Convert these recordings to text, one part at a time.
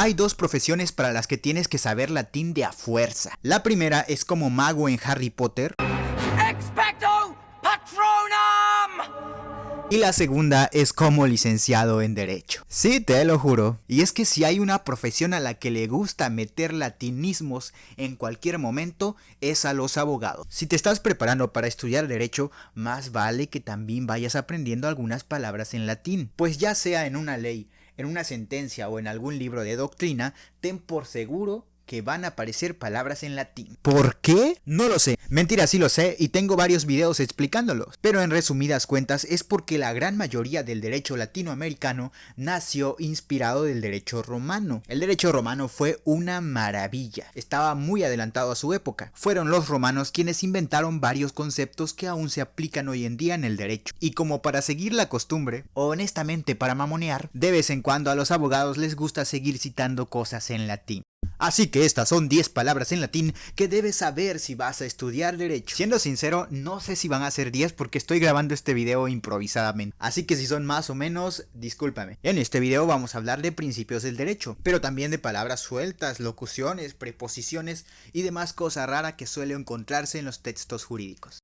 Hay dos profesiones para las que tienes que saber latín de a fuerza. La primera es como mago en Harry Potter. ¡Expecto Patronum! Y la segunda es como licenciado en Derecho. Sí, te lo juro. Y es que si hay una profesión a la que le gusta meter latinismos en cualquier momento, es a los abogados. Si te estás preparando para estudiar Derecho, más vale que también vayas aprendiendo algunas palabras en latín. Pues ya sea en una ley, en una sentencia o en algún libro de doctrina, ten por seguro que van a aparecer palabras en latín. ¿Por qué? No lo sé. Mentira, sí lo sé y tengo varios videos explicándolos. Pero en resumidas cuentas es porque la gran mayoría del derecho latinoamericano nació inspirado del derecho romano. El derecho romano fue una maravilla. Estaba muy adelantado a su época. Fueron los romanos quienes inventaron varios conceptos que aún se aplican hoy en día en el derecho. Y como para seguir la costumbre, o honestamente para mamonear, de vez en cuando a los abogados les gusta seguir citando cosas en latín. Así que estas son 10 palabras en latín que debes saber si vas a estudiar Derecho. Siendo sincero, no sé si van a ser 10 porque estoy grabando este video improvisadamente. Así que si son más o menos, discúlpame. En este video vamos a hablar de principios del derecho, pero también de palabras sueltas, locuciones, preposiciones y demás cosas raras que suele encontrarse en los textos jurídicos.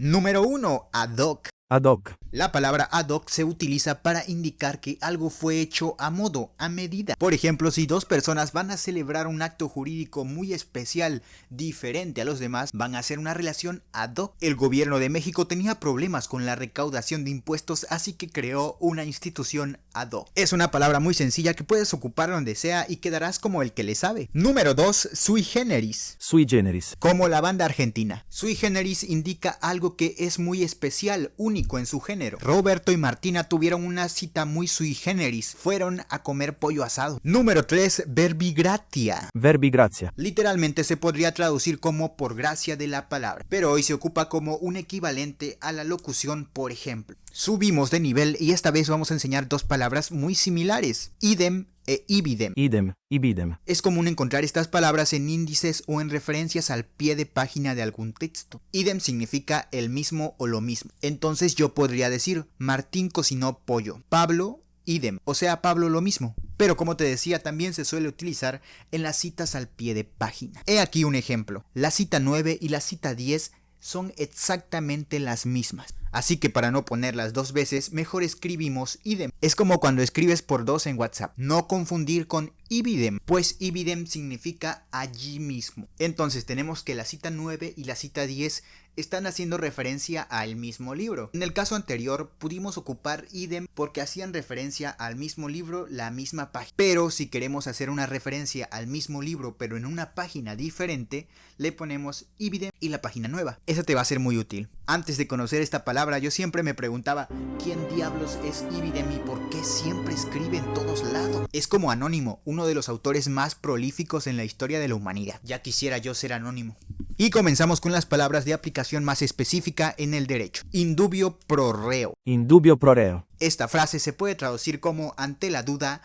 Número 1. Ad hoc. Ad hoc. La palabra ad hoc se utiliza para indicar que algo fue hecho a modo, a medida. Por ejemplo, si dos personas van a celebrar un acto jurídico muy especial, diferente a los demás, van a hacer una relación ad hoc. El gobierno de México tenía problemas con la recaudación de impuestos, así que creó una institución ad hoc. Es una palabra muy sencilla que puedes ocupar donde sea y quedarás como el que le sabe. Número 2. Sui generis. Sui generis. Como la banda argentina. Sui generis indica algo que es muy especial, único en su género. Roberto y Martina tuvieron una cita muy sui generis. Fueron a comer pollo asado. Número 3. Verbigratia. Verbigratia. Literalmente se podría traducir como por gracia de la palabra, pero hoy se ocupa como un equivalente a la locución, por ejemplo. Subimos de nivel y esta vez vamos a enseñar dos palabras muy similares. Idem e ibidem. Idem, ibidem. Es común encontrar estas palabras en índices o en referencias al pie de página de algún texto. Idem significa el mismo o lo mismo. Entonces yo podría decir, Martín cocinó pollo. Pablo, idem, o sea, Pablo lo mismo. Pero como te decía, también se suele utilizar en las citas al pie de página. He aquí un ejemplo. La cita 9 y la cita 10 son exactamente las mismas. Así que para no ponerlas dos veces, mejor escribimos idem. Es como cuando escribes por dos en WhatsApp. No confundir con ibidem, pues ibidem significa allí mismo. Entonces tenemos que la cita 9 y la cita 10 están haciendo referencia al mismo libro. En el caso anterior pudimos ocupar idem porque hacían referencia al mismo libro, la misma página. Pero si queremos hacer una referencia al mismo libro pero en una página diferente, le ponemos ibidem y la página nueva. Eso te va a ser muy útil. Antes de conocer esta palabra yo siempre me preguntaba ¿quién diablos es ibidem y por qué siempre escribe en todos lados? Es como Anónimo, uno de los autores más prolíficos en la historia de la humanidad. Ya quisiera yo ser anónimo. Y comenzamos con las palabras de aplicación más específica en el derecho. Indubio pro reo. Indubio pro reo. Esta frase se puede traducir como ante la duda,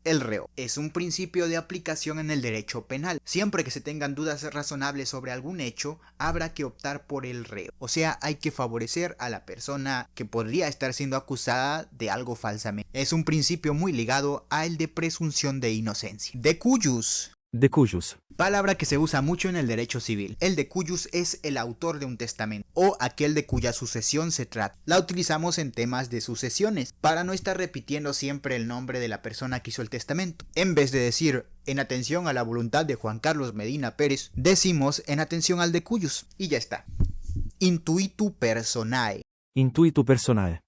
el reo. Es un principio de aplicación en el derecho penal. Siempre que se tengan dudas razonables sobre algún hecho, habrá que optar por el reo. O sea, hay que favorecer a la persona que podría estar siendo acusada de algo falsamente. Es un principio muy ligado al de presunción de inocencia. De cujus. De cujus. Palabra que se usa mucho en el derecho civil. El de cujus es el autor de un testamento o aquel de cuya sucesión se trata. La utilizamos en temas de sucesiones para no estar repitiendo siempre el nombre de la persona que hizo el testamento. En vez de decir en atención a la voluntad de Juan Carlos Medina Pérez, decimos en atención al de cujus y ya está. Intuitu personae. Intuitu personae.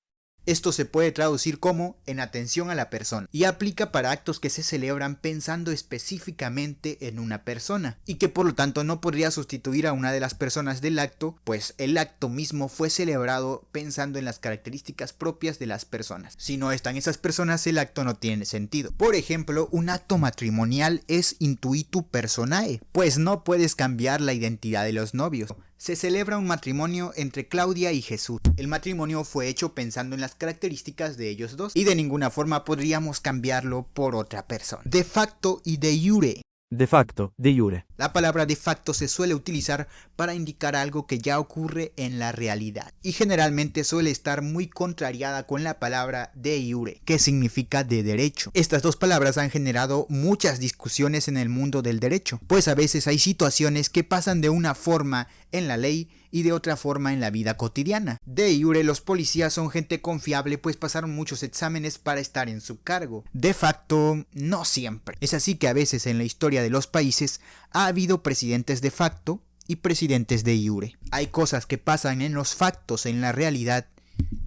Esto se puede traducir como en atención a la persona y aplica para actos que se celebran pensando específicamente en una persona y que por lo tanto no podría sustituir a una de las personas del acto, pues el acto mismo fue celebrado pensando en las características propias de las personas. Si no están esas personas, el acto no tiene sentido. Por ejemplo, un acto matrimonial es intuitu personae, pues no puedes cambiar la identidad de los novios. Se celebra un matrimonio entre Claudia y Jesús. El matrimonio fue hecho pensando en las características de ellos dos y de ninguna forma podríamos cambiarlo por otra persona. De facto y de iure. De facto, de iure. La palabra de facto se suele utilizar para indicar algo que ya ocurre en la realidad y generalmente suele estar muy contrariada con la palabra de iure, que significa de derecho. Estas dos palabras han generado muchas discusiones en el mundo del derecho, pues a veces hay situaciones que pasan de una forma en la ley y de otra forma en la vida cotidiana. De iure, los policías son gente confiable, pues pasaron muchos exámenes para estar en su cargo. De facto, no siempre. Es así que a veces en la historia de los países ha habido presidentes de facto y presidentes de iure. Hay cosas que pasan en los factos en la realidad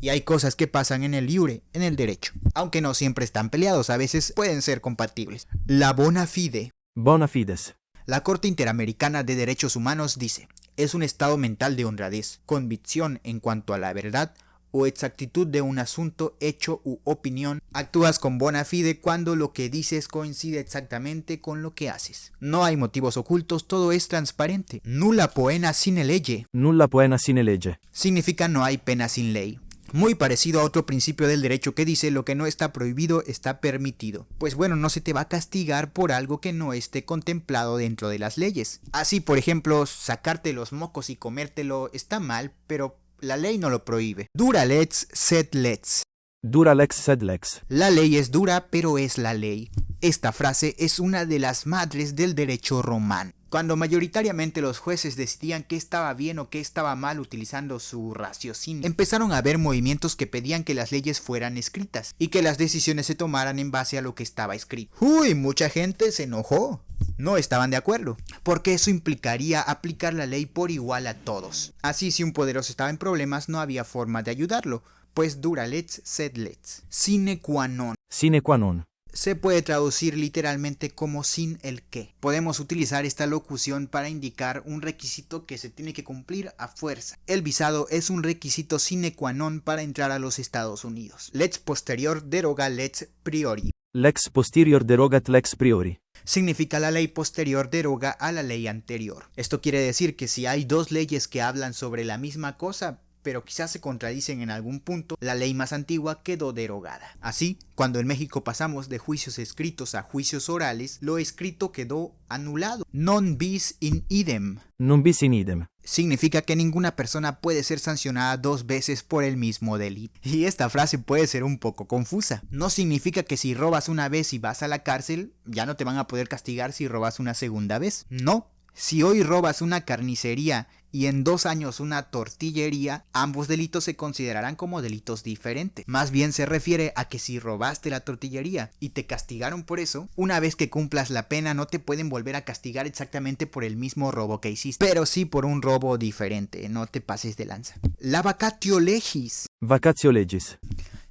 y hay cosas que pasan en el iure, en el derecho. Aunque no siempre están peleados, a veces pueden ser compatibles. La bona fide. Bona fides. La Corte Interamericana de Derechos Humanos dice: es un estado mental de honradez, convicción en cuanto a la verdad o exactitud de un asunto, hecho u opinión. Actúas con bona fide cuando lo que dices coincide exactamente con lo que haces. No hay motivos ocultos, todo es transparente. Nulla poena sine lege. Nulla poena sine lege. Significa no hay pena sin ley. Muy parecido a otro principio del derecho que dice: lo que no está prohibido está permitido. Pues bueno, no se te va a castigar por algo que no esté contemplado dentro de las leyes. Así, por ejemplo, sacarte los mocos y comértelo está mal, pero la ley no lo prohíbe. Dura lex sed lex. Dura lex sed lex. La ley es dura, pero es la ley. Esta frase es una de las madres del derecho romano. Cuando mayoritariamente los jueces decidían qué estaba bien o qué estaba mal utilizando su raciocinio, empezaron a haber movimientos que pedían que las leyes fueran escritas y que las decisiones se tomaran en base a lo que estaba escrito. ¡Uy! Mucha gente se enojó. No estaban de acuerdo, porque eso implicaría aplicar la ley por igual a todos. Así, si un poderoso estaba en problemas, no había forma de ayudarlo, pues dura lex sed lex. Sine qua non. Sine qua non. Se puede traducir literalmente como sin el qué. Podemos utilizar esta locución para indicar un requisito que se tiene que cumplir a fuerza. El visado es un requisito sine qua non para entrar a los Estados Unidos. Lex posterior deroga lex priori. Lex posterior derogat lex priori. Significa la ley posterior deroga a la ley anterior. Esto quiere decir que si hay dos leyes que hablan sobre la misma cosa, pero quizás se contradicen en algún punto, la ley más antigua quedó derogada. Así, cuando en México pasamos de juicios escritos a juicios orales, lo escrito quedó anulado. Non bis in idem. Non bis in idem. Significa que ninguna persona puede ser sancionada dos veces por el mismo delito. Y esta frase puede ser un poco confusa. No significa que si robas una vez y vas a la cárcel, ya no te van a poder castigar si robas una segunda vez. No. Si hoy robas una carnicería y en 2 años una tortillería, ambos delitos se considerarán como delitos diferentes. Más bien se refiere a que si robaste la tortillería y te castigaron por eso, una vez que cumplas la pena no te pueden volver a castigar exactamente por el mismo robo que hiciste, pero sí por un robo diferente, no te pases de lanza. La vacatio legis. Vacatio legis.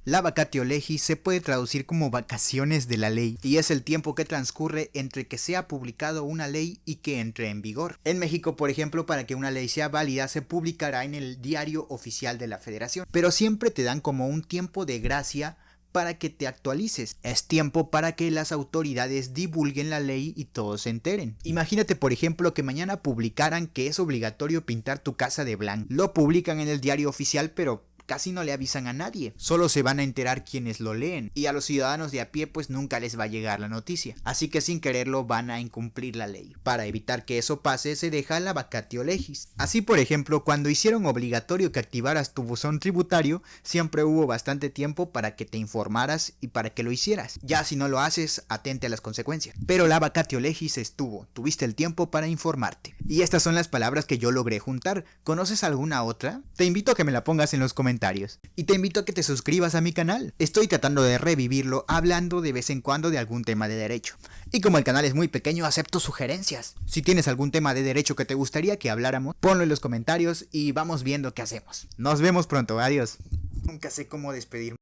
La vacatio legis se puede traducir como vacaciones de la ley y es el tiempo que transcurre entre que sea publicado una ley y que entre en vigor. En México, por ejemplo, para que una ley sea válida se publicará en el Diario Oficial de la Federación, pero siempre te dan como un tiempo de gracia para que te actualices. Es tiempo para que las autoridades divulguen la ley y todos se enteren. Imagínate, por ejemplo, que mañana publicaran que es obligatorio pintar tu casa de blanco. Lo publican en el Diario Oficial, pero casi no le avisan a nadie, solo se van a enterar quienes lo leen y a los ciudadanos de a pie pues nunca les va a llegar la noticia, así que sin quererlo van a incumplir la ley. Para evitar que eso pase se deja la vacatio legis. Así, por ejemplo, cuando hicieron obligatorio que activaras tu buzón tributario, siempre hubo bastante tiempo para que te informaras y para que lo hicieras. Ya si no lo haces, atente a las consecuencias. Pero la vacatio legis estuvo, tuviste el tiempo para informarte. Y estas son las palabras que yo logré juntar. ¿Conoces alguna otra? Te invito a que me la pongas en los comentarios. Y te invito a que te suscribas a mi canal. Estoy tratando de revivirlo hablando de vez en cuando de algún tema de derecho. Y como el canal es muy pequeño, acepto sugerencias. Si tienes algún tema de derecho que te gustaría que habláramos, ponlo en los comentarios y vamos viendo qué hacemos. Nos vemos pronto, adiós. Nunca sé cómo despedirme.